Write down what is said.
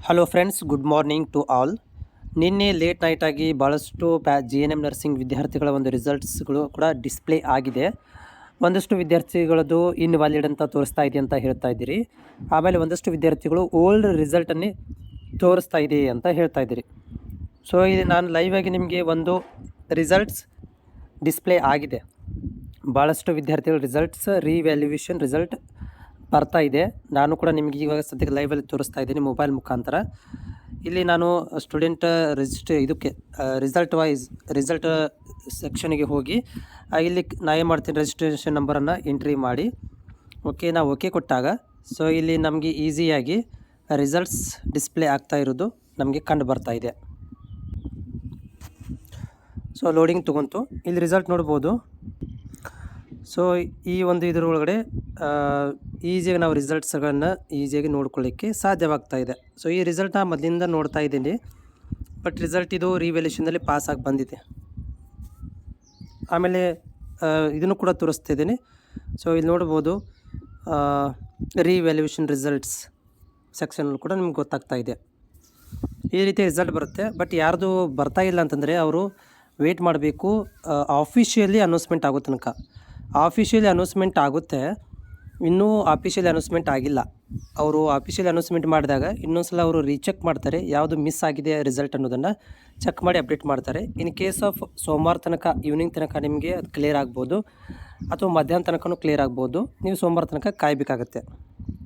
Hello friends, good morning to all. ನಿನ್ನೆ late ನೈಟಾಗಿ ಭಾಳಷ್ಟು GNM ನರ್ಸಿಂಗ್ ವಿದ್ಯಾರ್ಥಿಗಳ ಒಂದು ರಿಸಲ್ಟ್ಸ್ಗಳು ಕೂಡ ಡಿಸ್ಪ್ಲೇ ಆಗಿದೆ. ಒಂದಷ್ಟು ವಿದ್ಯಾರ್ಥಿಗಳದ್ದು ಇನ್ವ್ಯಾಲಿಡ್ ಅಂತ ತೋರಿಸ್ತಾ ಇದೆ ಅಂತ ಹೇಳ್ತಾ ಇದ್ದೀರಿ. ಆಮೇಲೆ ಒಂದಷ್ಟು ವಿದ್ಯಾರ್ಥಿಗಳು ಓಲ್ಡ್ ರಿಸಲ್ಟನ್ನೇ ತೋರಿಸ್ತಾ ಇದೆ ಅಂತ ಹೇಳ್ತಾ ಇದ್ದೀರಿ. ಸೊ ಇದು ನಾನು ಲೈವ್ ಆಗಿ ನಿಮಗೆ ಒಂದು ರಿಸಲ್ಟ್ಸ್ ಡಿಸ್ಪ್ಲೇ ಆಗಿದೆ. ಭಾಳಷ್ಟು ವಿದ್ಯಾರ್ಥಿಗಳ ರಿಸಲ್ಟ್ಸ್ ರಿವ್ಯಾಲ್ಯೂಯೇಷನ್ ರಿಸಲ್ಟ್ ಬರ್ತಾ ಇದೆ. ನಾನು ಕೂಡ ನಿಮಗೆ ಇವಾಗ ಸದ್ಯಕ್ಕೆ ಲೈವಲ್ಲಿ ತೋರಿಸ್ತಾ ಇದ್ದೀನಿ ಮೊಬೈಲ್ ಮುಖಾಂತರ. ಇಲ್ಲಿ ನಾನು ಸ್ಟೂಡೆಂಟ್ ಇದಕ್ಕೆ ರಿಸಲ್ಟ್ ಸೆಕ್ಷನಿಗೆ ಹೋಗಿ ಇಲ್ಲಿ ನಾ ಏನು ಮಾಡ್ತೀನಿ, ರಿಜಿಸ್ಟ್ರೇಷನ್ ನಂಬರನ್ನು ಎಂಟ್ರಿ ಮಾಡಿ ನಾವು ಓಕೆ ಕೊಟ್ಟಾಗ ಸೊ ಇಲ್ಲಿ ನಮಗೆ ಈಸಿಯಾಗಿ ರಿಸಲ್ಟ್ಸ್ ಡಿಸ್ಪ್ಲೇ ಆಗ್ತಾ ಇರೋದು ನಮಗೆ ಕಂಡು ಬರ್ತಾ ಇದೆ. ಸೊ ಲೋಡಿಂಗ್ ತೊಗೊಂತು, ಇಲ್ಲಿ ರಿಸಲ್ಟ್ ನೋಡ್ಬೋದು. ಸೊ ಈ ಒಂದು ಇದರೊಳಗಡೆ ಈಸಿಯಾಗಿ ನಾವು ರಿಸಲ್ಟ್ಸ್ಗಳನ್ನು ಈಸಿಯಾಗಿ ನೋಡ್ಕೊಳ್ಳಿಕ್ಕೆ ಸಾಧ್ಯವಾಗ್ತಾ ಇದೆ. ಸೊ ಈ ರಿಸಲ್ಟ್ನ ಮೊದಲಿಂದ ನೋಡ್ತಾ ಇದ್ದೀನಿ, ಬಟ್ ರಿಸಲ್ಟ್ ಇದು ರಿವ್ಯಾಲ್ಯೂಷನಲ್ಲಿ ಪಾಸ್ ಆಗಿ ಬಂದಿದೆ. ಆಮೇಲೆ ಇದನ್ನು ಕೂಡ ತೋರಿಸ್ತಿದ್ದೀನಿ. ಸೊ ಇಲ್ಲಿ ನೋಡ್ಬೋದು ರಿವ್ಯಾಲ್ಯೂಷನ್ ರಿಸಲ್ಟ್ಸ್ ಸೆಕ್ಷನಲ್ಲಿ ಕೂಡ ನಿಮ್ಗೆ ಗೊತ್ತಾಗ್ತಾ ಇದೆ. ಈ ರೀತಿ ರಿಸಲ್ಟ್ ಬರುತ್ತೆ. ಬಟ್ ಯಾರ್ದು ಬರ್ತಾ ಇಲ್ಲ ಅಂತಂದರೆ ಅವರು ವೆಯ್ಟ್ ಮಾಡಬೇಕು, ಆಫಿಷಿಯಲಿ ಅನೌನ್ಸ್ಮೆಂಟ್ ಆಗೋ ತನಕ. ಆಫಿಷಿಯಲಿ ಅನೌನ್ಸ್ಮೆಂಟ್ ಆಗುತ್ತೆ, ಇನ್ನೂ ಆಫಿಷಿಯಲಿ ಅನೌನ್ಸ್ಮೆಂಟ್ ಆಗಿಲ್ಲ. ಅವರು ಆಫಿಷಿಯಲಿ ಅನೌನ್ಸ್ಮೆಂಟ್ ಮಾಡಿದಾಗ ಇನ್ನೊಂದು ಸಲ ಅವರು ರೀಚೆಕ್ ಮಾಡ್ತಾರೆ, ಯಾವುದು ಮಿಸ್ ಆಗಿದೆ ರಿಸಲ್ಟ್ ಅನ್ನೋದನ್ನು ಚೆಕ್ ಮಾಡಿ ಅಪ್ಡೇಟ್ ಮಾಡ್ತಾರೆ. ಇನ್ ಕೇಸ್ ಆಫ್ ಸೋಮವಾರ ತನಕ ಈವ್ನಿಂಗ್ ತನಕ ನಿಮಗೆ ಅದು ಕ್ಲಿಯರ್ ಆಗ್ಬೋದು, ಅಥವಾ ಮಧ್ಯಾಹ್ನ ತನಕನೂ ಕ್ಲಿಯರ್ ಆಗ್ಬೋದು. ನೀವು ಸೋಮವಾರ ತನಕ ಕಾಯಬೇಕಾಗತ್ತೆ.